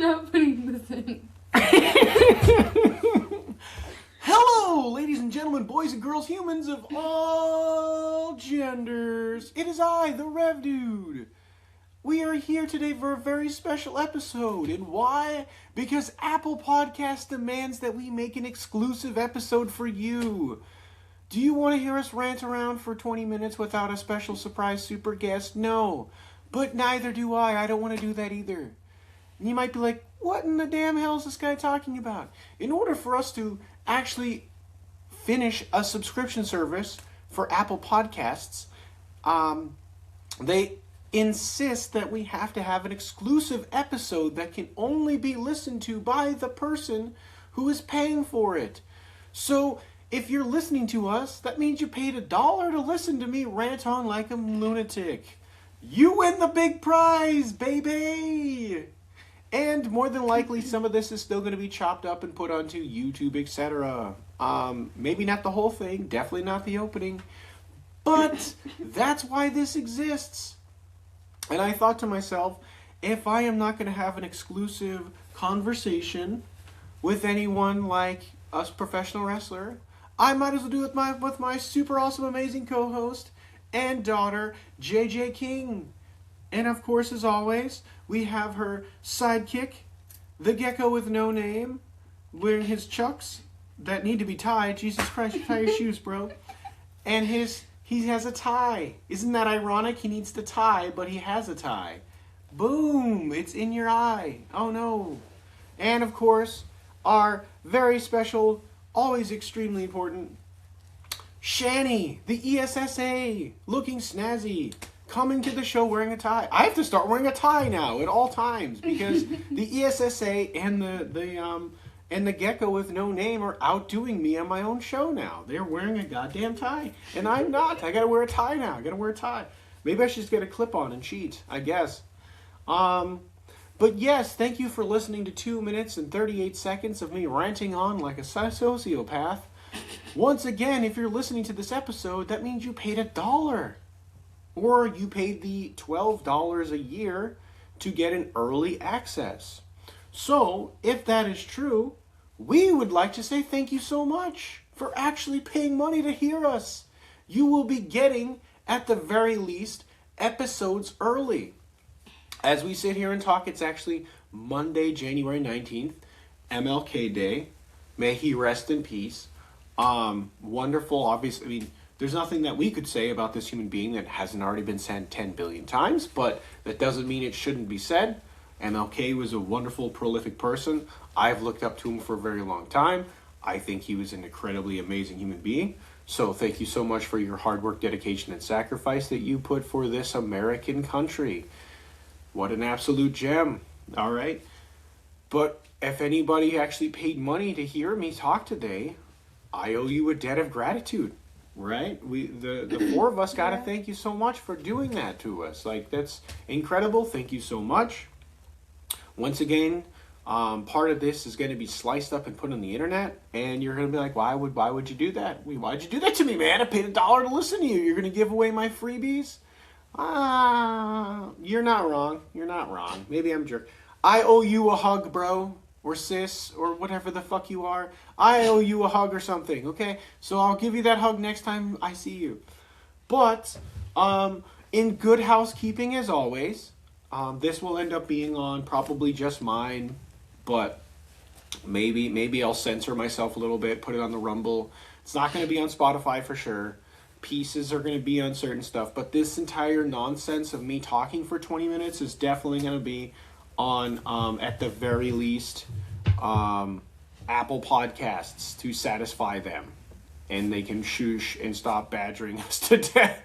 not putting this in. Hello, ladies and gentlemen, boys and girls, humans of all genders. It is I, the Rev Dude. We are here today for a very special episode. And why? Because Apple Podcast demands that we make an exclusive episode for you. Do you want to hear us rant around for 20 minutes without a special surprise super guest? No. But neither do I. I don't want to do that either. And you might be like, what in the damn hell is this guy talking about? In order for us to actually finish a subscription service for Apple Podcasts, they insist that we have to have an exclusive episode that can only be listened to by the person who is paying for it. So if you're listening to us, that means you paid $1 to listen to me rant on like a lunatic. You win the big prize, baby! And more than likely, some of this is still going to be chopped up and put onto YouTube, etc. Maybe not the whole thing, definitely not the opening. But that's why this exists. And I thought to myself, if I am not going to have an exclusive conversation with anyone like us professional wrestler, I might as well do it with my super awesome, amazing co-host and daughter, JJ King. And of course, as always, we have her sidekick, the Gecko with no name, wearing his chucks that need to be tied. Jesus Christ, tie your shoes, bro. And he has a tie. Isn't that ironic? He needs to tie, but he has a tie. Boom! It's in your eye. Oh no. And of course, our very special, always extremely important, Shani, the ESSA, looking snazzy, coming to the show wearing a tie. I have to start wearing a tie now at all times because the ESSA and the Gecko with no name are outdoing me on my own show now. They're wearing a goddamn tie, and I'm not. I gotta wear a tie now. I gotta wear a tie. Maybe I should just get a clip on and cheat, I guess. But yes, thank you for listening to 2 minutes and 38 seconds of me ranting on like a sociopath. Once again, if you're listening to this episode, that means you paid $1. Or you paid the $12 a year to get an early access. So, if that is true, we would like to say thank you so much for actually paying money to hear us. You will be getting, at the very least, episodes early. As we sit here and talk, it's actually Monday, January 19th, MLK Day. May he rest in peace. Wonderful, obviously. I mean, there's nothing that we could say about this human being that hasn't already been said 10 billion times, but that doesn't mean it shouldn't be said. MLK was a wonderful, prolific person. I've looked up to him for a very long time. I think he was an incredibly amazing human being. So thank you so much for your hard work, dedication, and sacrifice that you put for this American country. What an absolute gem. All right. But if anybody actually paid money to hear me talk today, I owe you a debt of gratitude. Right? The four of us got to thank you so much for doing that to us. Like, that's incredible. Thank you so much. Once again, part of this is going to be sliced up and put on the internet, and you're going to be like, why would you do that? Why'd you do that to me, man? I paid $1 to listen to you. You're going to give away my freebies? You're not wrong. You're not wrong. Maybe I'm a jerk. I owe you a hug, bro. Or sis, or whatever the fuck you are. I owe you a hug or something, okay? So I'll give you that hug next time I see you. But, in good housekeeping as always, this will end up being on probably just mine, but maybe I'll censor myself a little bit, put it on the Rumble. It's not going to be on Spotify for sure. Pieces are going to be on certain stuff, but this entire nonsense of me talking for 20 minutes is definitely going to be on, at the very least, Apple Podcasts to satisfy them. And they can shush and stop badgering us to death.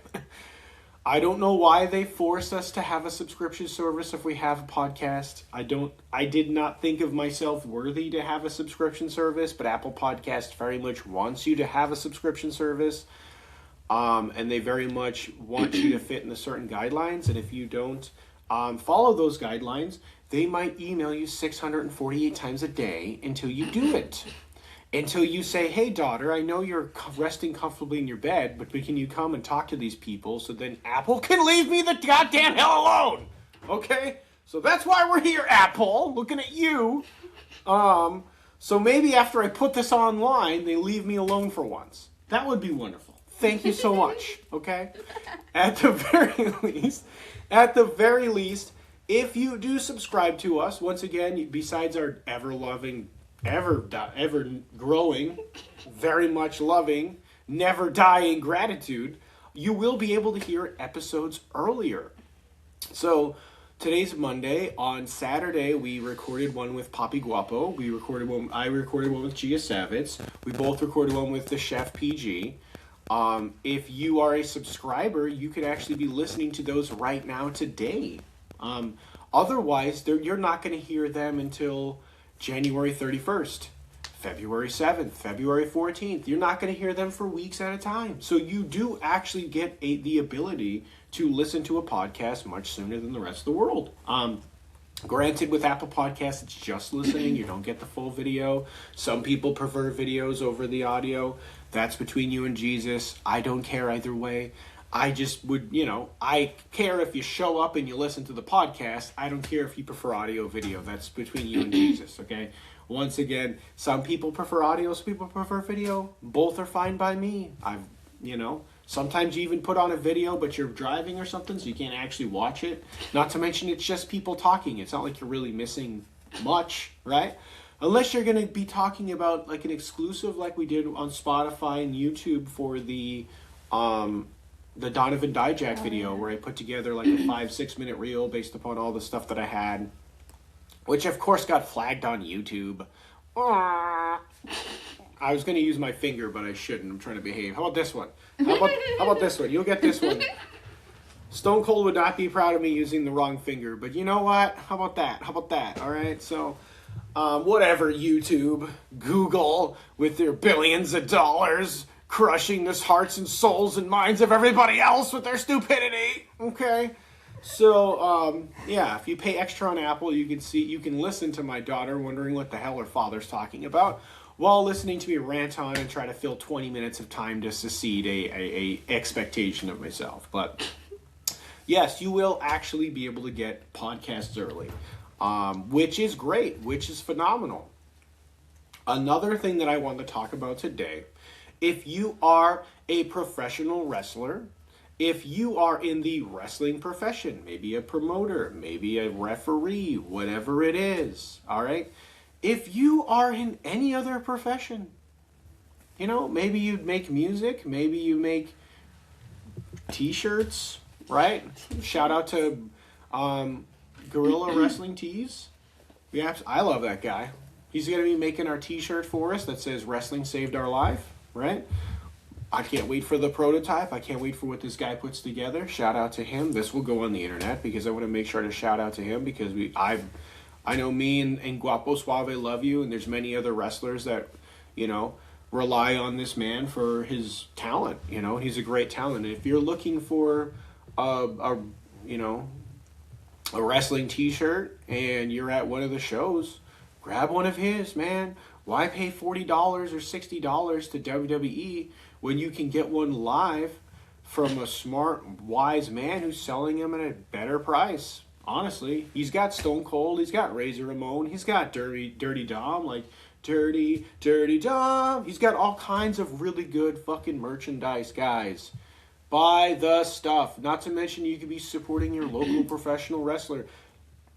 I don't know why they force us to have a subscription service if we have a podcast. I did not think of myself worthy to have a subscription service, but Apple Podcasts very much wants you to have a subscription service. And they very much want you to fit in the certain guidelines. And if you don't follow those guidelines, they might email you 648 times a day until you do it. Until you say, hey, daughter, I know you're resting comfortably in your bed, but can you come and talk to these people so then Apple can leave me the goddamn hell alone? Okay? So that's why we're here, Apple, looking at you. So maybe after I put this online, they leave me alone for once. That would be wonderful. Thank you so much, okay? At the very least, if you do subscribe to us, once again, besides our ever-loving, ever-growing, very much loving, never-dying gratitude, you will be able to hear episodes earlier. So today's Monday. On Saturday, we recorded one with Papi Guapo. I recorded one with Gia Savitz. We both recorded one with the Chef PG. If you are a subscriber, you could actually be listening to those right now today. Otherwise, you're not going to hear them until January 31st, February 7th, February 14th. You're not going to hear them for weeks at a time. So you do actually get the ability to listen to a podcast much sooner than the rest of the world. Granted, with Apple Podcasts, it's just listening. You don't get the full video. Some people prefer videos over the audio. That's between you and Jesus. I don't care either way. I just would, I care if you show up and you listen to the podcast. I don't care if you prefer audio video. That's between you and Jesus, okay? Once again, some people prefer audio, some people prefer video. Both are fine by me. Sometimes you even put on a video, but you're driving or something, so you can't actually watch it. Not to mention, it's just people talking. It's not like you're really missing much, right? Unless you're going to be talking about like an exclusive like we did on Spotify and YouTube for the Donovan Dijak video, where I put together like a 5-6 minute reel based upon all the stuff that I had, which of course got flagged on YouTube. I was going to use my finger, but I shouldn't. I'm trying to behave. How about this one? How about this one? You'll get this one. Stone Cold would not be proud of me using the wrong finger, but you know what? How about that? All right, so whatever, YouTube, Google, with their billions of dollars crushing the hearts and souls and minds of everybody else with their stupidity. Okay, so if you pay extra on Apple, you can listen to my daughter wondering what the hell her father's talking about, while listening to me rant on and try to fill 20 minutes of time to succeed a expectation of myself. But yes, you will actually be able to get podcasts early, which is great, which is phenomenal. Another thing that I want to talk about today, if you are a professional wrestler, if you are in the wrestling profession, maybe a promoter, maybe a referee, whatever it is, all right? If you are in any other profession, maybe you make music, maybe you make t-shirts, right? Shout out to Gorilla Wrestling Tees. I love that guy. He's going to be making our t-shirt for us that says "Wrestling Saved Our Life," right? I can't wait for the prototype. I can't wait for what this guy puts together. Shout out to him. This will go on the internet because I want to make sure to shout out to him because I know me and Guapo Suave love you, and there's many other wrestlers that, rely on this man for his talent. He's a great talent. And if you're looking for a wrestling t-shirt and you're at one of the shows, grab one of his, man. Why pay $40 or $60 to WWE when you can get one live from a smart, wise man who's selling them at a better price? Honestly, he's got Stone Cold, he's got Razor Ramon, he's got Dirty Dom, like Dirty Dom. He's got all kinds of really good fucking merchandise, guys. Buy the stuff. Not to mention you could be supporting your local professional wrestler.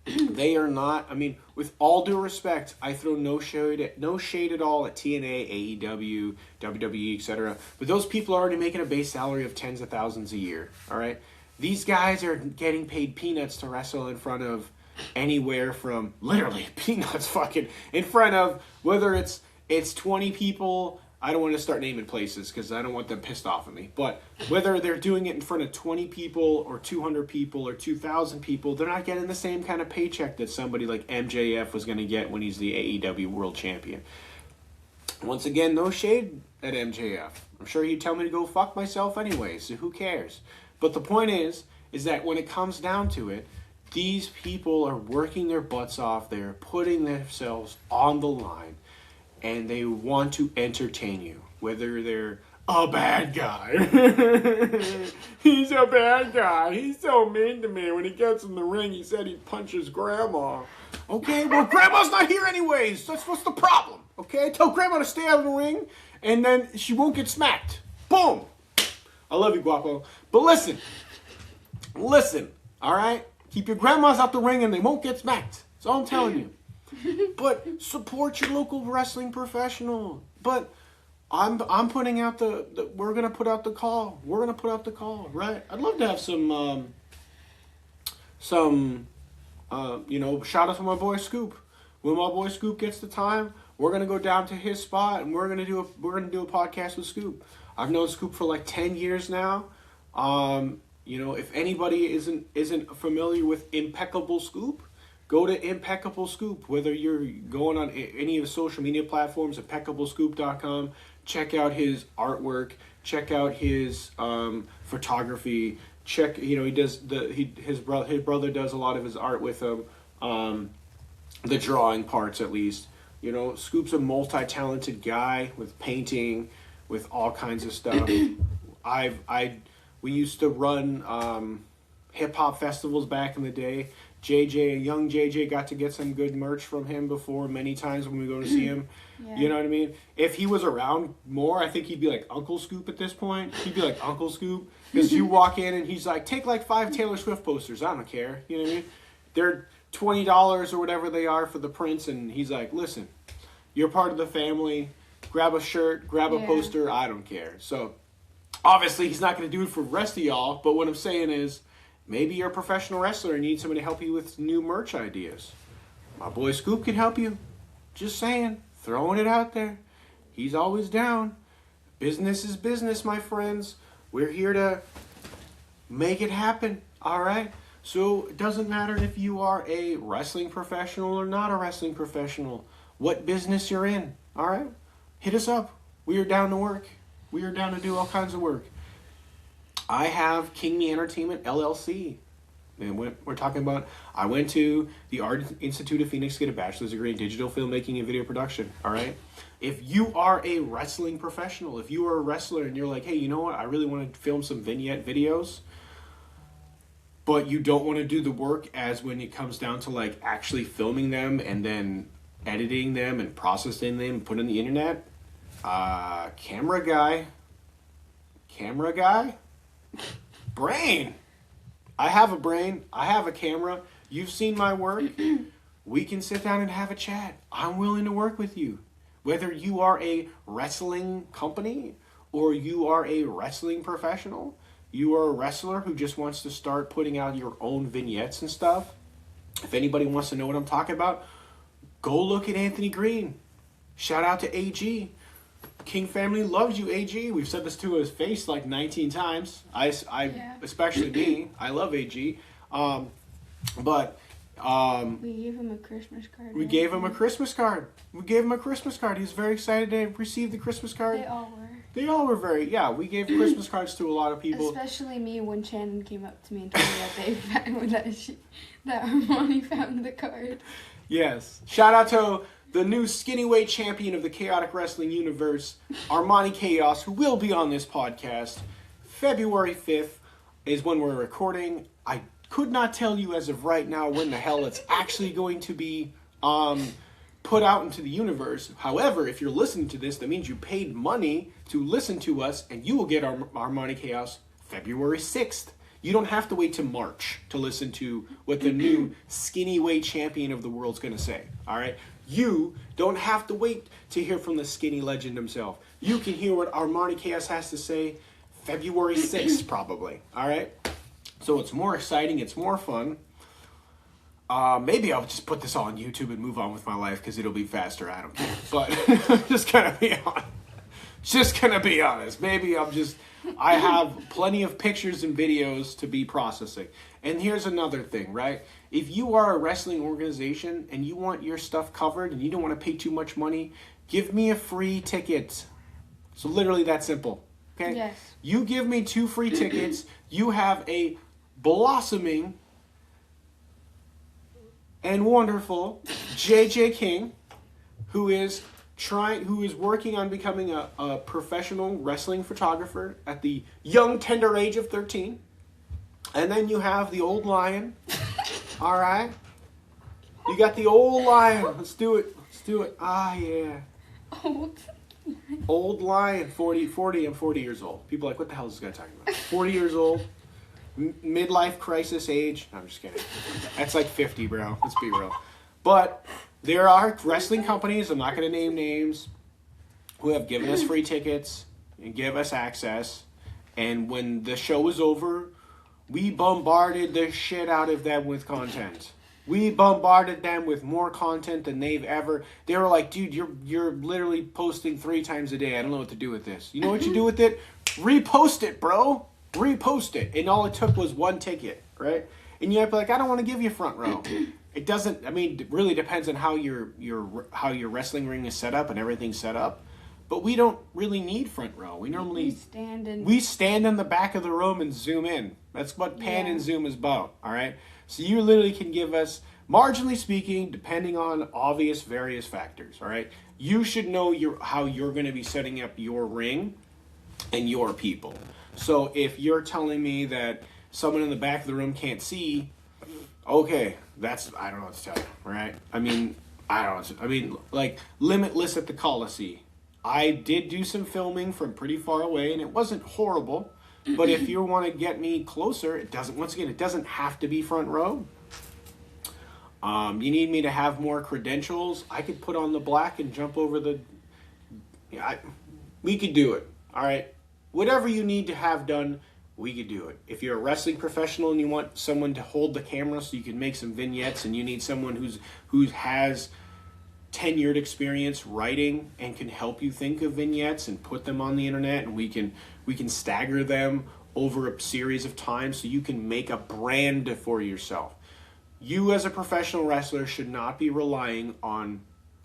They are not, with all due respect, I throw no shade at all at TNA, AEW, WWE, etc. But those people are already making a base salary of tens of thousands a year, all right? These guys are getting paid peanuts to wrestle in front of anywhere from, literally, peanuts fucking, in front of, whether it's 20 people, I don't want to start naming places because I don't want them pissed off at me, but whether they're doing it in front of 20 people or 200 people or 2,000 people, they're not getting the same kind of paycheck that somebody like MJF was going to get when he's the AEW World Champion. Once again, no shade at MJF. I'm sure he'd tell me to go fuck myself anyway, so who cares? But the point is that when it comes down to it, these people are working their butts off, they're putting themselves on the line, and they want to entertain you. Whether they're a bad guy. He's a bad guy. He's so mean to me. When he gets in the ring, he said he'd punch his grandma. Okay, well, grandma's not here anyways. That's what's the problem. Okay, tell grandma to stay out of the ring, and then she won't get smacked. Boom. I love you, Guapo. But listen, all right? Keep your grandmas out the ring, and they won't get smacked. That's all I'm telling you. But support your local wrestling professional. But I'm putting out we're gonna put out the call. We're gonna put out the call, right? I'd love to have some shout out to my boy Scoop. When my boy Scoop gets the time, we're gonna go down to his spot and we're gonna do a podcast with Scoop. I've known Scoop for like 10 years now. If anybody isn't familiar with Impeccable Scoop, go to Impeccable Scoop. Whether you're going on any of the social media platforms, impeccablescoop.com. Check out his artwork. Check out his photography. Check, he does his brother does a lot of his art with him. The drawing parts, at least. Scoop's a multi-talented guy with painting, with all kinds of stuff. We used to run hip hop festivals back in the day. Young JJ got to get some good merch from him before many times when we go to see him. Yeah. You know what I mean? If he was around more, I think he'd be like Uncle Scoop at this point. He'd be like Uncle Scoop. Because you walk in and he's like, take like 5 Taylor Swift posters. I don't care. You know what I mean? They're $20 or whatever they are for the prints. And he's like, listen, you're part of the family. Grab a shirt, grab a poster. I don't care. So obviously he's not going to do it for the rest of y'all. But what I'm saying is, maybe you're a professional wrestler and need somebody to help you with new merch ideas. My boy Scoop can help you. Just saying. Throwing it out there. He's always down. Business is business, my friends. We're here to make it happen. All right? So it doesn't matter if you are a wrestling professional or not a wrestling professional. What business you're in. All right? Hit us up. We are down to work. We are down to do all kinds of work. I have King Me Entertainment LLC. And we're talking about, I went to the Art Institute of Phoenix to get a bachelor's degree in digital filmmaking and video production. All right. If you are a wrestling professional, if you are a wrestler and you're like, hey, you know what? I really want to film some vignette videos, but you don't want to do the work as when it comes down to like actually filming them and then editing them and processing them and putting on the internet. Camera guy. Brain. I have a brain. I have a camera. You've seen my work. We can sit down and have a chat. I'm willing to work with you. Whether you are a wrestling company or you are a wrestling professional, you are a wrestler who just wants to start putting out your own vignettes and stuff. If anybody wants to know what I'm talking about, go look at Anthony Green. Shout out to AG. King family loves you, AG. We've said this to his face like 19 times. Especially me. I love AG. But we gave him a Christmas card. We gave him a Christmas card. He was very excited to receive the Christmas card. They all were very, we gave Christmas cards to a lot of people. Especially me when Shannon came up to me and told me that Armani found the card. Yes. Shout out to the new skinny weight champion of the chaotic wrestling universe, Armani Chaos, who will be on this podcast. February 5th is when we're recording. I could not tell you as of right now when the hell it's actually going to be put out into the universe. However, if you're listening to this, that means you paid money to listen to us, and you will get Armani Chaos February 6th. You don't have to wait till March to listen to what the new skinny weight champion of the world's going to say. All right? You don't have to wait to hear from the skinny legend himself. You can hear what Armani Chaos has to say February 6th, probably. All right? So it's more exciting. It's more fun. Maybe I'll just put this all on YouTube and move on with my life because it'll be faster. I don't care. But just going to be honest. Maybe I have plenty of pictures and videos to be processing. And here's another thing, right? If you are a wrestling organization and you want your stuff covered and you don't want to pay too much money, give me a free ticket. So literally that simple. Okay? Yes. You give me 2 free tickets. You have a blossoming and wonderful JJ King, who is who is working on becoming a professional wrestling photographer at the young, tender age of 13. And then you have the old lion. All right? You got the old lion. Let's do it. Let's do it. Ah, yeah. Old lion, 40, I'm 40 years old. People are like, what the hell is this guy talking about? 40 years old, midlife crisis age. No, I'm just kidding. That's like 50, bro. Let's be real. But there are wrestling companies, I'm not going to name names, who have given us free tickets and give us access. And when the show was over, we bombarded the shit out of them with content. We bombarded them with more content than they've ever. They were like, dude, you're literally posting 3 times a day. I don't know what to do with this. You know what you do with it? Repost it, bro. Repost it. And all it took was 1 ticket, right? And you might be like, I don't want to give you front row. It doesn't. I mean, it really depends on how how your wrestling ring is set up and everything's set up. But we don't really need front row. We normally we stand in the back of the room and zoom in. That's what pan and zoom is about. All right. So you literally can give us, marginally speaking, depending on obvious various factors. All right. You should know how you're going to be setting up your ring and your people. So if you're telling me that someone in the back of the room can't see, okay, I don't know what to tell you. All right. I mean, like Limitless at the Coliseum. I did do some filming from pretty far away, and it wasn't horrible. But if you want to get me closer, it doesn't have to be front row. You need me to have more credentials. I could put on the black and jump over the... we could do it, all right? Whatever you need to have done, we could do it. If you're a wrestling professional and you want someone to hold the camera so you can make some vignettes, and you need someone who has tenured experience writing and can help you think of vignettes and put them on the internet, and we can stagger them over a series of times so you can make a brand for yourself. You as a professional wrestler should not be relying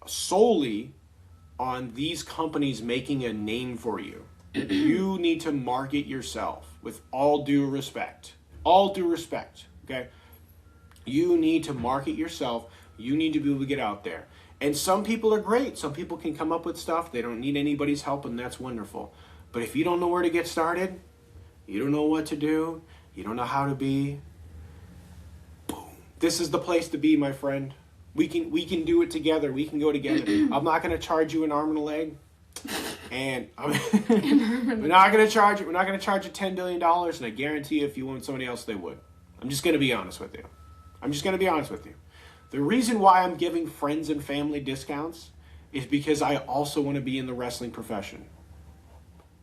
solely on these companies making a name for you. You need to market yourself with all due respect. All due respect, okay? You need to market yourself. You need to be able to get out there. And some people are great. Some people can come up with stuff. They don't need anybody's help, and that's wonderful. But if you don't know where to get started, you don't know what to do, you don't know how to be, boom. This is the place to be, my friend. We can do it together. We can go together. I'm not going to charge you an arm and a leg. And we're not going to charge you $10 billion, and I guarantee you if you want somebody else, they would. I'm just going to be honest with you. The reason why I'm giving friends and family discounts is because I also want to be in the wrestling profession.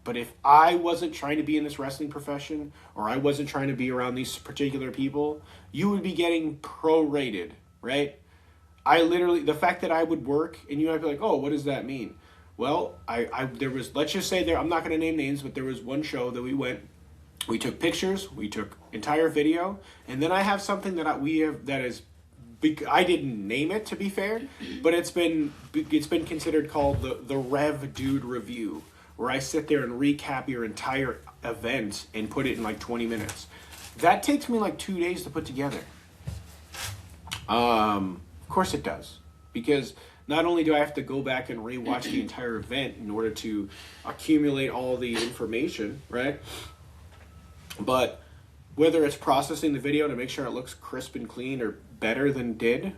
But if I wasn't trying to be in this wrestling profession, or I wasn't trying to be around these particular people, you would be getting prorated, right? The fact that I would work, and you might be like, oh, what does that mean? Well, let's just say I'm not going to name names, but there was one show that we took pictures, we took entire video, and then I have something I didn't name it, to be fair, but it's been considered called the Rev Dude review, where I sit there and recap your entire event and put it in like 20 minutes. That takes me like 2 days to put together. Of course it does, because not only do I have to go back and rewatch the entire event in order to accumulate all the information, right? But whether it's processing the video to make sure it looks crisp and clean or better than did,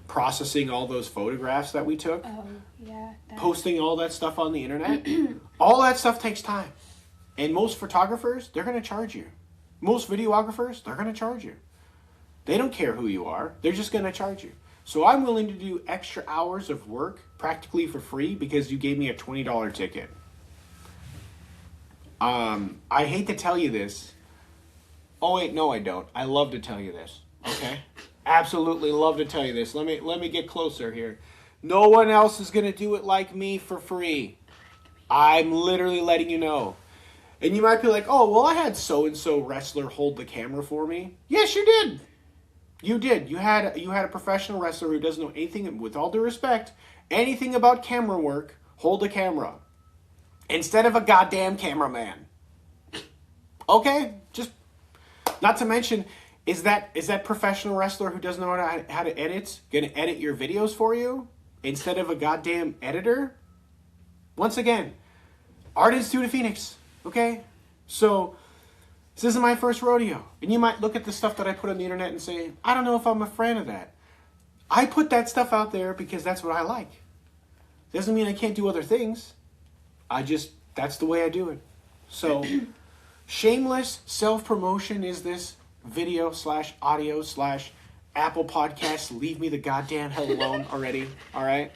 processing all those photographs that we took, posting all that stuff on the internet, all that stuff takes time. And most photographers, they're going to charge you. Most videographers, they're going to charge you. They don't care who you are. They're just going to charge you. So I'm willing to do extra hours of work practically for free because you gave me a $20 ticket. I hate to tell you this. Oh wait, no I don't. I love to tell you this. Okay? Absolutely love to tell you this. Let me get closer here. No one else is going to do it like me for free. I'm literally letting you know. And you might be like, oh, well, I had so-and-so wrestler hold the camera for me. Yes, you did. You did. You had a professional wrestler who doesn't know anything, with all due respect, anything about camera work, hold a camera. Instead of a goddamn cameraman. Okay? Just, not to mention, is that professional wrestler who doesn't know how to edit going to edit your videos for you? instead of a goddamn editor. Once again, Art Institute of Phoenix, okay? So, this isn't my first rodeo. And you might look at the stuff that I put on the internet and say, I don't know if I'm a fan of that. I put that stuff out there because that's what I like. Doesn't mean I can't do other things. That's the way I do it. So, shameless self-promotion is this video / audio / Apple Podcasts. Leave me the goddamn hell alone already, all right?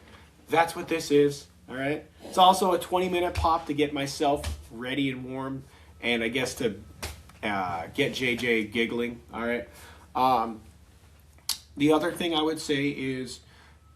That's what this is, all right? It's also a 20-minute pop to get myself ready and warm, and I guess to get JJ giggling, all right? The other thing I would say is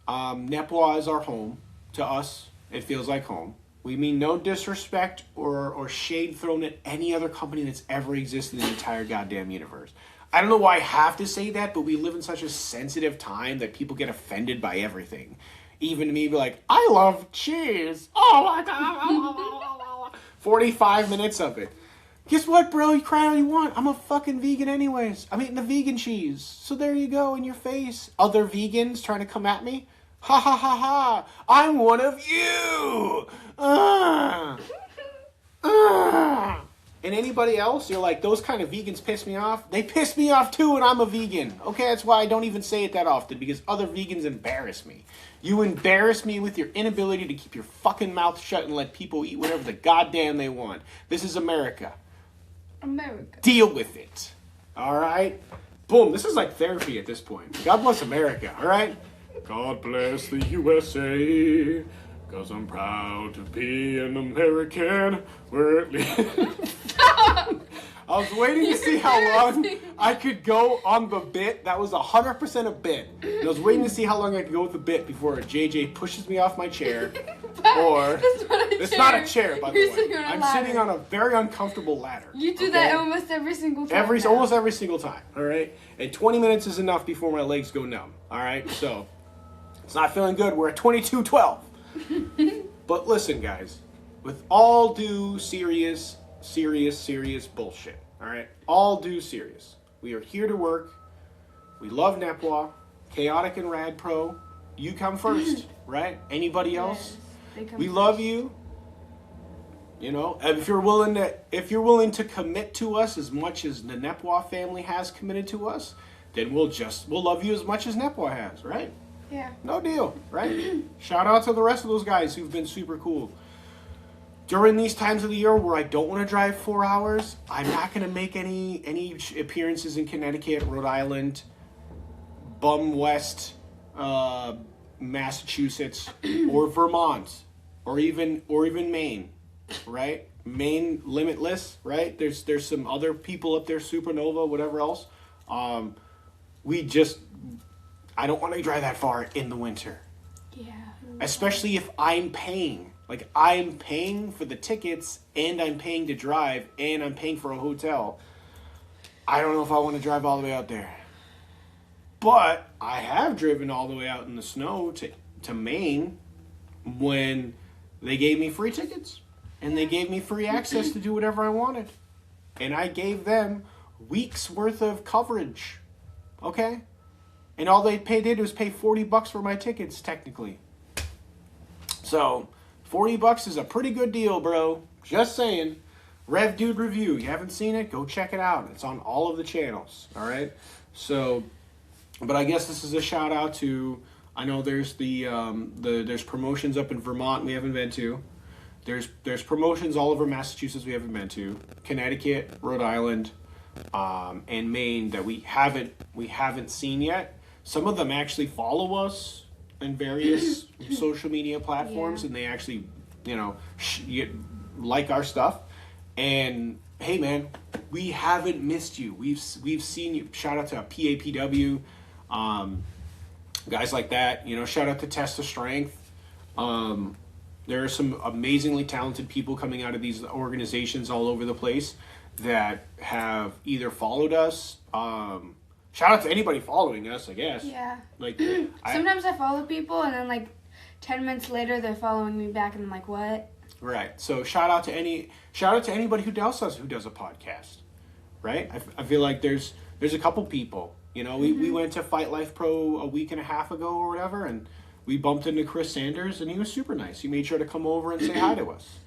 Nepwa is our home. To us, it feels like home. We mean no disrespect or shade thrown at any other company that's ever existed in the entire goddamn universe. I don't know why I have to say that, but we live in such a sensitive time that people get offended by everything. Even me be like, I love cheese. Oh my God. 45 minutes of it. Guess what, bro? You cry all you want. I'm a fucking vegan anyways. I'm eating the vegan cheese. So there you go, in your face. Other vegans trying to come at me. Ha ha ha ha. I'm one of you. And anybody else, you're like, those kind of vegans piss me off. They piss me off too, and I'm a vegan. Okay, that's why I don't even say it that often, because other vegans embarrass me. You embarrass me with your inability to keep your fucking mouth shut and let people eat whatever the goddamn they want. This is America. America. Deal with it. All right? Boom. This is like therapy at this point. God bless America. All right? God bless the USA, 'cause I'm proud to be an American. Where at least... I was waiting to see how long I could go on the bit. That was 100% a bit. And I was waiting to see how long I could go with the bit before JJ pushes me off my chair. Or it's not a chair, by the way. I'm sitting on a very uncomfortable ladder. You do that almost every single time. Almost every single time. All right, and 20 minutes is enough before my legs go numb. All right, so it's not feeling good. We're at 22:12. But listen, guys, with all due serious bullshit. All right, all due serious. We are here to work. We love Nepwa, chaotic and rad pro. You come first, right? Anybody else? Yes, we love you. You know, if you're willing to commit to us as much as the Nepwa family has committed to us, then we'll love you as much as Nepwa has, right? Yeah. No deal, right? Shout out to the rest of those guys who've been super cool. During these times of the year where I don't want to drive 4 hours, I'm not going to make any appearances in Connecticut, Rhode Island, Bum West, Massachusetts, or Vermont, or even Maine, right? Maine limitless, right? There's some other people up there, Supernova, whatever else. I don't want to drive that far in the winter. Yeah. Especially if I'm paying. Like, I'm paying for the tickets, and I'm paying to drive, and I'm paying for a hotel. I don't know if I want to drive all the way out there. But I have driven all the way out in the snow to Maine when they gave me free tickets. And they gave me free access to do whatever I wanted. And I gave them weeks worth of coverage. Okay? And all they did was pay $40 for my tickets, technically. So... $40 is a pretty good deal, bro. Just saying. Rev Dude review. You haven't seen it? Go check it out. It's on all of the channels. All right. So, but I guess this is a shout out to. I know there's there's promotions up in Vermont we haven't been to. There's promotions all over Massachusetts we haven't been to. Connecticut, Rhode Island, and Maine that we haven't seen yet. Some of them actually follow us in various social media platforms, and they actually, like our stuff. And hey, man, we haven't missed you. We've seen you. Shout out to PAPW, guys like that. Shout out to Test of Strength. There are some amazingly talented people coming out of these organizations all over the place that have either followed us. Shout out to anybody following us, I guess. Yeah. Like, sometimes I follow people, and then 10 minutes later they're following me back, and I'm like, what? Right. So shout out to anybody who does a podcast, right? I feel like there's a couple people. We went to Fight Life Pro a week and a half ago or whatever, and we bumped into Chris Sanders, and he was super nice. He made sure to come over and say hi to us.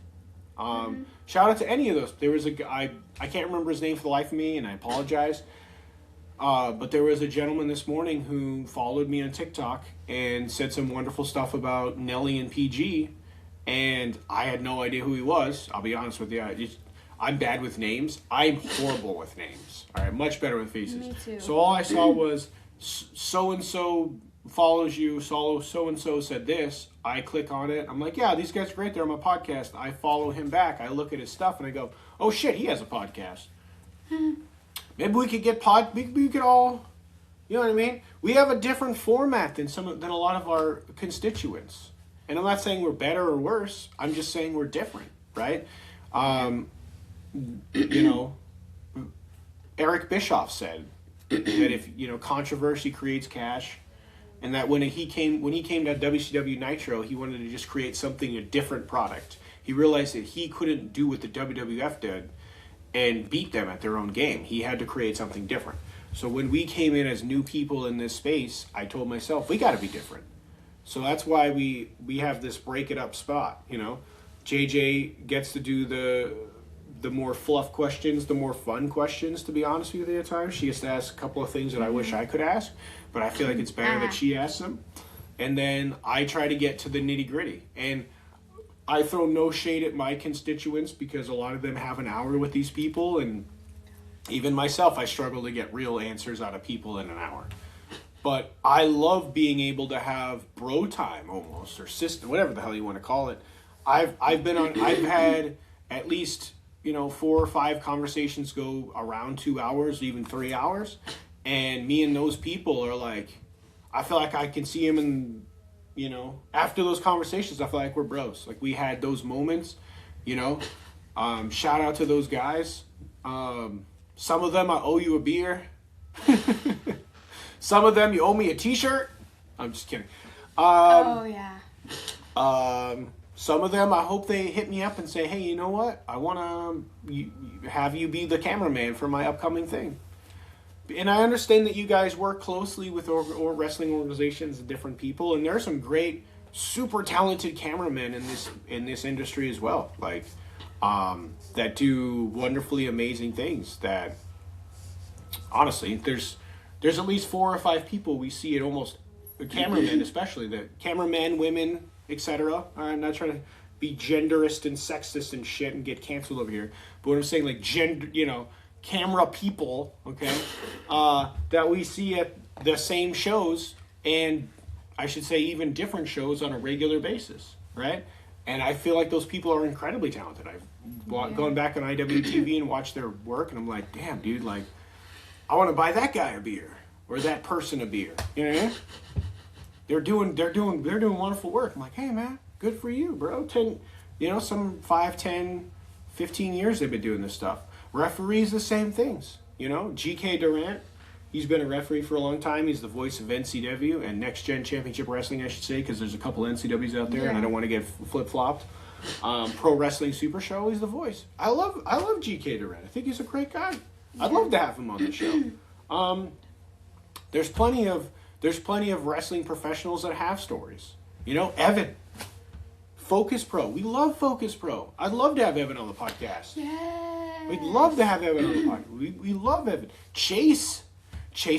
Shout out to any of those. There was a guy, I can't remember his name for the life of me, and I apologize. But there was a gentleman this morning who followed me on TikTok and said some wonderful stuff about Nelly and PG, and I had no idea who he was. I'll be honest with you. I'm bad with names. I'm horrible with names. All right, much better with faces. Me too. So all I saw was so-and-so follows you, so-and-so said this. I click on it. I'm like, yeah, these guys are great. They're on my podcast. I follow him back. I look at his stuff, and I go, oh, shit, he has a podcast. Maybe we could get we could all, you know what I mean? We have a different format than a lot of our constituents. And I'm not saying we're better or worse. I'm just saying we're different, right? You know, Eric Bischoff said that if, you know, controversy creates cash, and that when he came to WCW Nitro, he wanted to just create a different product. He realized that he couldn't do what the WWF did and beat them at their own game. He had to create something different. So when we came in as new people in this space, I told myself, we got to be different. So that's why we have this break it up spot, you know. JJ gets to do the more fluff questions, the more fun questions, to be honest with you at times. She has to ask a couple of things that I wish I could ask, but I feel like it's better that she asks them. And then I try to get to the nitty gritty. And I throw no shade at my constituents because a lot of them have an hour with these people, and even myself, I struggle to get real answers out of people in an hour. But I love being able to have bro time almost, or sister, whatever the hell you want to call it. I've had at least, you know, 4 or 5 conversations go around 2 hours, even 3 hours, and me and those people are like, I feel like I can see them in, you know, after those conversations, I feel like we're bros. Like we had those moments, you know. Shout out to those guys. Some of them I owe you a beer. Some of them you owe me a t-shirt. I'm just kidding. Oh yeah. Some of them I hope they hit me up and say, hey, you know what? I want to have you be the cameraman for my upcoming thing. And I understand that you guys work closely with or wrestling organizations and different people, and there are some great, super talented cameramen in this industry as well. Like that do wonderfully amazing things. That honestly, there's at least 4 or 5 people we see at almost cameramen, especially the cameramen, women, etc. I'm not trying to be genderist and sexist and shit and get canceled over here, but what I'm saying, like gender, you know, camera people, okay, that we see at the same shows, and I should say even different shows on a regular basis, right? And I feel like those people are incredibly talented. I've gone back on IWTV and watched their work, and I'm like, damn, dude, like, I want to buy that guy a beer or that person a beer. You know what I mean? They're doing wonderful work. I'm like, hey man, good for you, bro. 10, you know, some 5, 10, 15 years they've been doing this stuff. Referees, the same things. You know, GK Durant, he's been a referee for a long time. He's the voice of NCW and Next Gen Championship Wrestling, I should say, because there's a couple NCWs out there, and I don't want to get flip-flopped. Pro Wrestling Super Show, he's the voice. I love GK Durant. I think he's a great guy. I'd love to have him on the show. There's plenty of wrestling professionals that have stories. You know, Evan, Focus Pro. We love Focus Pro. I'd love to have Evan on the podcast. Yes. We'd love to have Evan on the podcast. We love Evan. Chase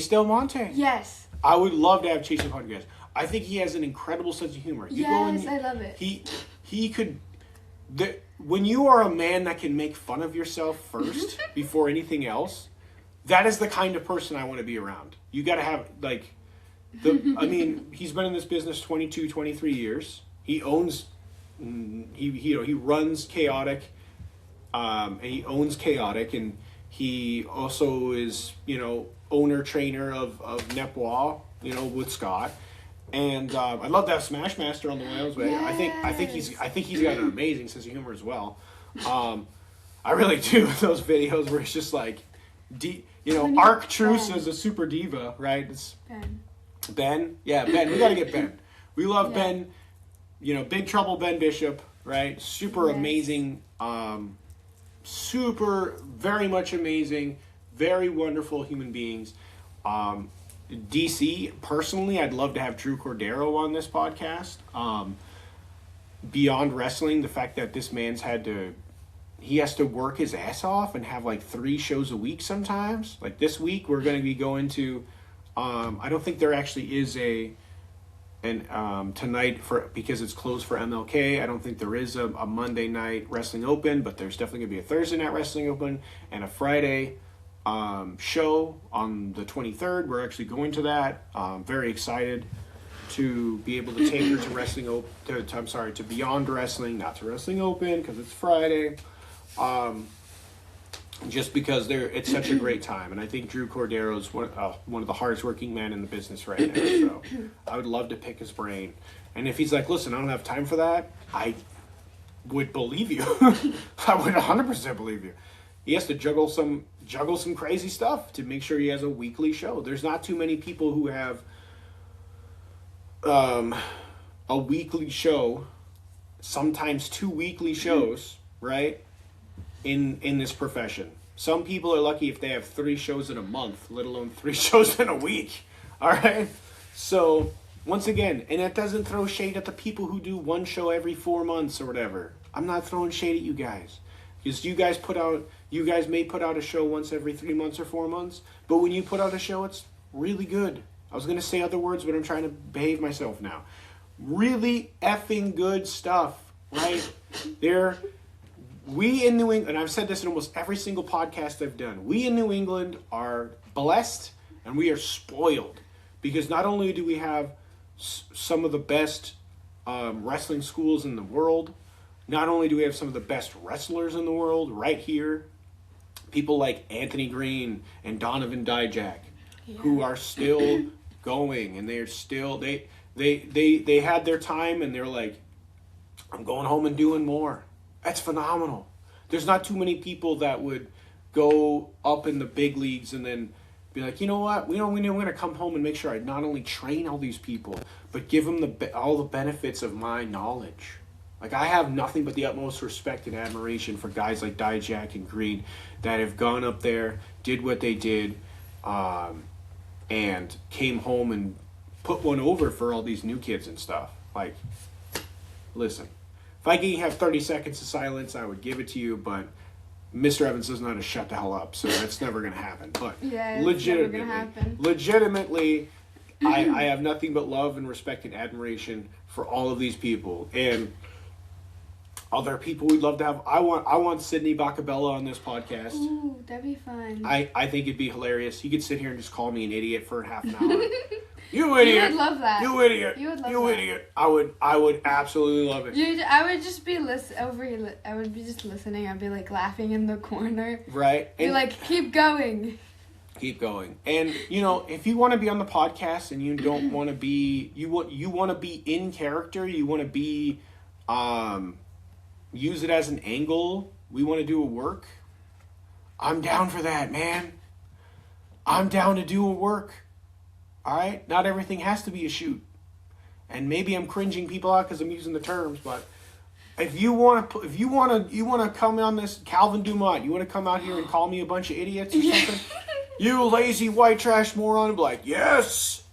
Del Monte. Yes. I would love to have Chase on the podcast. I think he has an incredible sense of humor. I love it. He could. When you are a man that can make fun of yourself first before anything else, that is the kind of person I want to be around. You got to have, like, I mean, he's been in this business 22, 23 years. He owns, he runs Chaotic, and he owns Chaotic, and he also is, you know, owner trainer of Nepois, you know, with Scott. And I'd love to have Smash Master on the Wales way. Yes. I think he's got an amazing sense of humor as well. I really do. Those videos where it's just like, you know, Arc Truce as a super diva, right? It's Ben. Yeah, Ben. We got to get Ben. We love Ben. You know, Big Trouble Ben Bishop, right? Super amazing. Super, very much amazing. Very wonderful human beings. DC, personally, I'd love to have Drew Cordero on this podcast. Beyond wrestling, the fact that this man's he has to work his ass off and have like 3 shows a week sometimes. Like this week, we're going to be going to, I don't think there actually is tonight because it's closed for MLK. I don't think there is a Monday night wrestling open, but there's definitely going to be a Thursday night wrestling open and a Friday show on the 23rd. We're actually going to that. Very excited to be able to take her to to Beyond Wrestling, not to Wrestling Open because it's Friday. Just because it's such a great time, and I think Drew Cordero is one of the hardest working men in the business right now. So I would love to pick his brain. And if he's like, "Listen, I don't have time for that," I would believe you. I would 100% believe you. He has to juggle some crazy stuff to make sure he has a weekly show. There's not too many people who have a weekly show, sometimes 2 weekly shows, right? In this profession. Some people are lucky if they have 3 shows in a month, let alone 3 shows in a week. All right? So, once again, and that doesn't throw shade at the people who do 1 show every 4 months or whatever. I'm not throwing shade at you guys. Because you guys may put out a show once every 3 months or 4 months, but when you put out a show, it's really good. I was going to say other words, but I'm trying to behave myself now. Really effing good stuff, right? We in New England, and I've said this in almost every single podcast I've done, we in New England are blessed and we are spoiled because not only do we have some of the best wrestling schools in the world, not only do we have some of the best wrestlers in the world right here, people like Anthony Green and Donovan Dijak, who are still going, and they're still, they had their time and they're like, I'm going home and doing more. That's phenomenal. There's not too many people that would go up in the big leagues and then be like, you know what? We're going to come home and make sure I not only train all these people, but give them all the benefits of my knowledge. Like, I have nothing but the utmost respect and admiration for guys like Dijak and Green that have gone up there, did what they did, and came home and put one over for all these new kids and stuff. Like, listen. If I could have 30 seconds of silence, I would give it to you, but Mr. Evans doesn't know how to shut the hell up, so that's never going to happen. But yeah, it's never gonna happen. Legitimately, I have nothing but love and respect and admiration for all of these people. And other people we'd love to have. I want Sydney Bacabella on this podcast. Ooh, that'd be fun. I think it'd be hilarious. He could sit here and just call me an idiot for half an hour. You idiot! You would love that. You idiot! You would love you that. Idiot! I would absolutely love it. I would just be I would be just listening. I'd be like laughing in the corner. Right. Be like, keep going. Keep going. And if you want to be on the podcast and you don't want to be, you want to be in character. You want to be, use it as an angle. We want to do a work. I'm down for that, man. I'm down to do a work. All right, not everything has to be a shoot, and maybe I'm cringing people out because I'm using the terms. But if you want to come on this, Calvin Dumont, you want to come out here and call me a bunch of idiots or something? You lazy white trash moron! And be like, yes.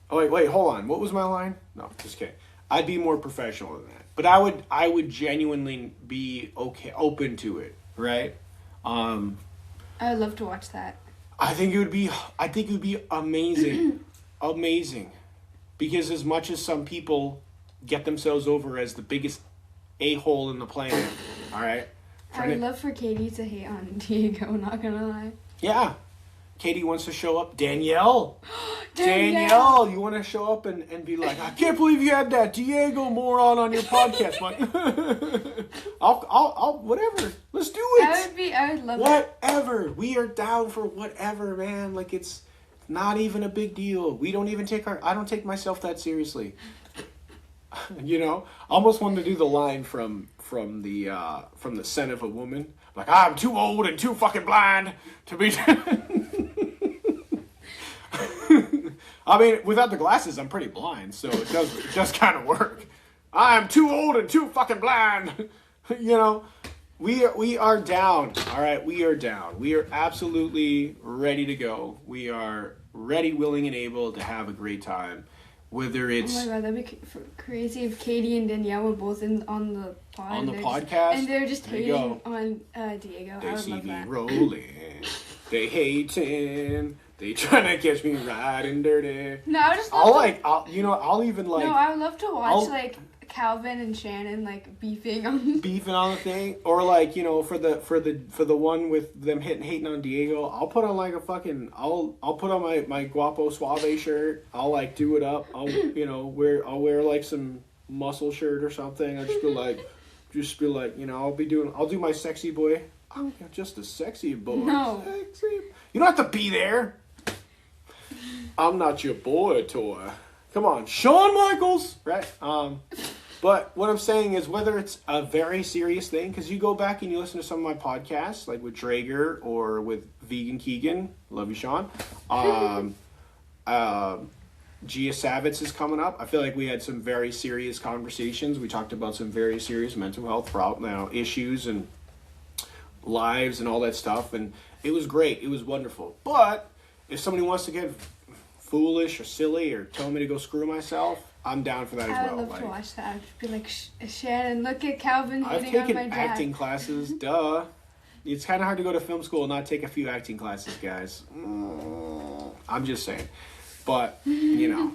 Oh wait, hold on. What was my line? No, just kidding. I'd be more professional than that, but I would genuinely be open to it, right? I would love to watch that. I think it would be amazing. Amazing. Because as much as some people get themselves over as the biggest a-hole in the planet, all right? I would love for Katie to hate on Diego, not gonna lie. Yeah. Katie wants to show up. Danielle, you want to show up and be like, I can't believe you had that Diego moron on your podcast, man. I'll whatever. Let's do it. I would love it. Whatever. We are down for whatever, man. Like, it's not even a big deal. We don't even I don't take myself that seriously. Almost wanted to do the line from the Scent of a Woman. Like, I'm too old and too fucking blind to be. I mean, without the glasses, I'm pretty blind, so it does kind of work. I'm too old and too fucking blind. We are down. All right, we are down. We are absolutely ready to go. We are ready, willing, and able to have a great time. Whether it's... Oh my god, that'd be crazy if Katie and Danielle were both on the pod. On the podcast? And they're just hating on Diego. They I would see love me that. rolling. They hating. They trying to catch me riding dirty. No, I would just love I'll even like... No, I would love to watch, like, Calvin and Shannon, like, beefing on the thing. Or, like, you know, for the one with them hating on Diego, I'll put on, like, a fucking... I'll put on my Guapo Suave shirt. I'll, like, do it up. I'll wear, like, some muscle shirt or something. I'll just be like, you know, I'll do my sexy boy. I'm just a sexy boy. No. Sexy. You don't have to be there. I'm not your boy toy. Come on, Shawn Michaels, right? But what I'm saying is, whether it's a very serious thing, because you go back and you listen to some of my podcasts, like with Drager or with Vegan Keegan, love you, Sean. Gia Savitz is coming up. I feel like we had some very serious conversations. We talked about some very serious mental health issues and lives and all that stuff, and it was great. It was wonderful. But if somebody wants to get foolish or silly or tell me to go screw myself, I'm down for that as well. I would love to watch that. I'd be like, Shannon, look at Calvin hitting on my dad. I've taken acting classes, duh. It's kind of hard to go to film school and not take a few acting classes, guys. I'm just saying. But, you know,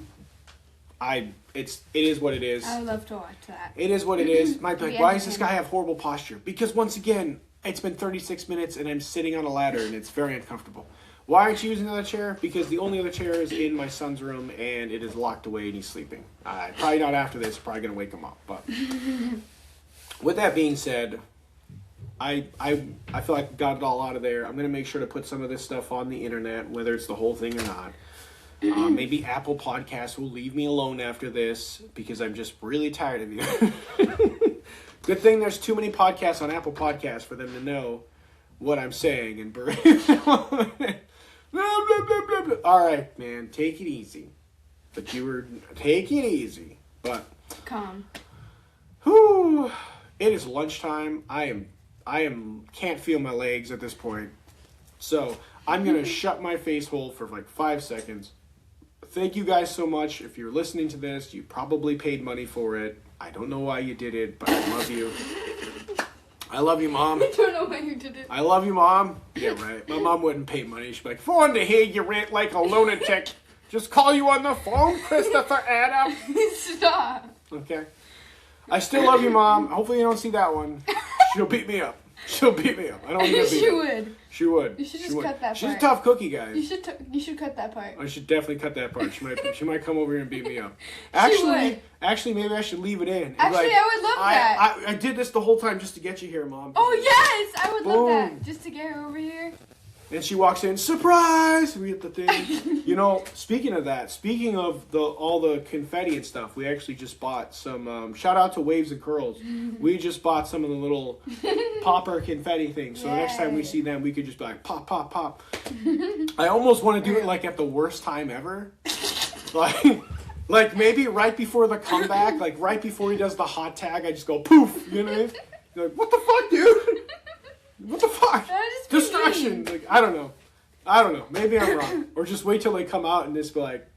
it is what it is. I would love to watch that. It is what it is. Might be like, why does this guy have horrible posture? Because once again, it's been 36 minutes and I'm sitting on a ladder and it's very uncomfortable. Why aren't you using another chair? Because the only other chair is in my son's room and it is locked away and he's sleeping. Probably not after this. Probably going to wake him up. But with that being said, I feel like I got it all out of there. I'm going to make sure to put some of this stuff on the internet, whether it's the whole thing or not. Maybe Apple Podcasts will leave me alone after this because I'm just really tired of you. Good thing there's too many podcasts on Apple Podcasts for them to know what I'm saying. And all right, man, take it easy. But take it easy. But calm. Whew, it is lunchtime. I can't feel my legs at this point. So I'm gonna shut my face hole for like 5 seconds. Thank you guys so much. If you're listening to this, you probably paid money for it. I don't know why you did it, but I love you. I love you, Mom. I don't know why you did it. I love you, Mom. Yeah, right. My mom wouldn't pay money. She'd be like, if I wanted to hear you rant like a lunatic, just call you on the phone, Christopher Adam. Stop. Okay. I still love you, Mom. Hopefully you don't see that one. She'll beat me up. I don't want to get beat She up. would. She would. You should just cut that part. She's a tough cookie, guys. You should cut that part. I should definitely cut that part. She might come over here and beat me up. She would. Actually, maybe I should leave it in. Actually, I would love that. I did this the whole time just to get you here, Mom. Oh yes, I would love Boom. that. Just to get her over here. And she walks in, surprise! We get the thing. You know, speaking of that, speaking of all the confetti and stuff, we actually just bought some, shout out to Waves and Curls. We just bought some of the little popper confetti things. So the next time we see them, we could just be like, pop, pop, pop. I almost want to do it like at the worst time ever. Like maybe right before the comeback, like right before he does the hot tag, I just go poof, you know? You're like, what the fuck, dude? What the fuck? Distraction. Like, I don't know. Maybe I'm wrong. Or just wait till they come out and just be like,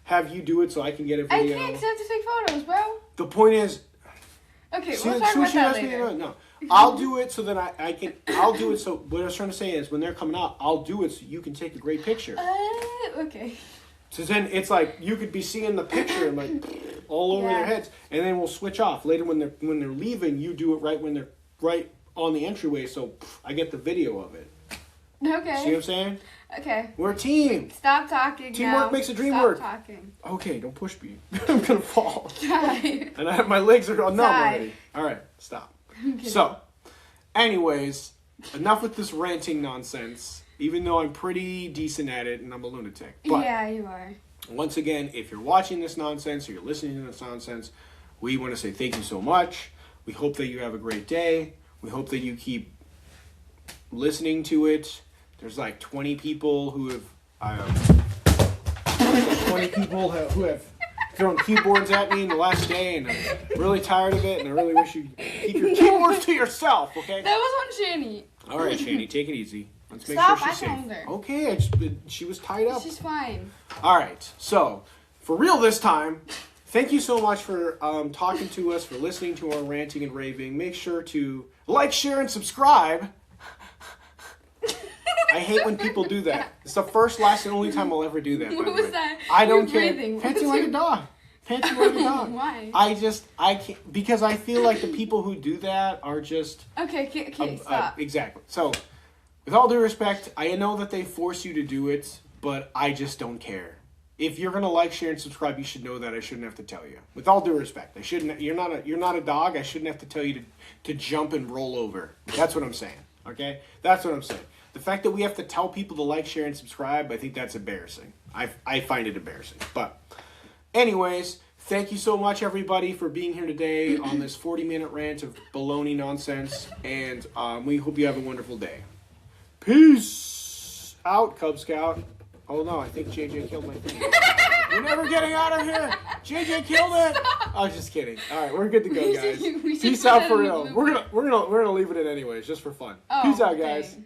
have you do it so I can get a video. I can't accept to take photos, bro. The point is... Okay, we'll talk about that later. No. I'll do it so that I can... I'll do it so... What I was trying to say is when they're coming out, I'll do it so you can take a great picture. Okay. So then it's like you could be seeing the picture and like all over their heads. And then we'll switch off. Later when they're leaving, you do it right when they're right on the entryway, so I get the video of it. Okay. See what I'm saying? Okay. We're a team. Stop talking. Teamwork makes a dream work. Stop talking. Okay, don't push me. I'm gonna fall. Try. And my legs are numb already. All right, stop. So, anyways, enough with this ranting nonsense. Even though I'm pretty decent at it and I'm a lunatic. But yeah, you are. Once again, if you're watching this nonsense or you're listening to this nonsense, we want to say thank you so much. We hope that you have a great day. We hope that you keep listening to it. There's like 20 people who have 20 people who have thrown keyboards at me in the last day, and I'm really tired of it, and I really wish you'd keep your keyboards to yourself, okay? That was on Shani. All right, Shani, take it easy. Let's make Stop, sure she's I safe. found her. Okay, she was tied up. She's fine. All right, so for real this time, thank you so much for talking to us, for listening to our ranting and raving. Make sure to like, share, and subscribe. I hate when people do that. It's the first, last, and only time I'll ever do that. What was that? I don't You're care. breathing. Panting like a dog. Panting like a dog. Why? I can't, because I feel like the people who do that are just... Okay, stop. Exactly. So, with all due respect, I know that they force you to do it, but I just don't care. If you're gonna like, share, and subscribe, you should know that I shouldn't have to tell you. With all due respect, I shouldn't. You're not a dog. I shouldn't have to tell you to jump and roll over. That's what I'm saying. Okay, that's what I'm saying. The fact that we have to tell people to like, share, and subscribe, I think that's embarrassing. I find it embarrassing. But, anyways, thank you so much, everybody, for being here today on this 40-minute rant of baloney nonsense, and we hope you have a wonderful day. Peace out, Cub Scout. Oh no, I think JJ killed my thing. We're never getting out of here. JJ killed it. I was just kidding. All right, we're good to go, guys. We should Peace put out that for in the real. blooper. We're gonna leave it in anyways, just for fun. Oh, Peace out, guys. dang.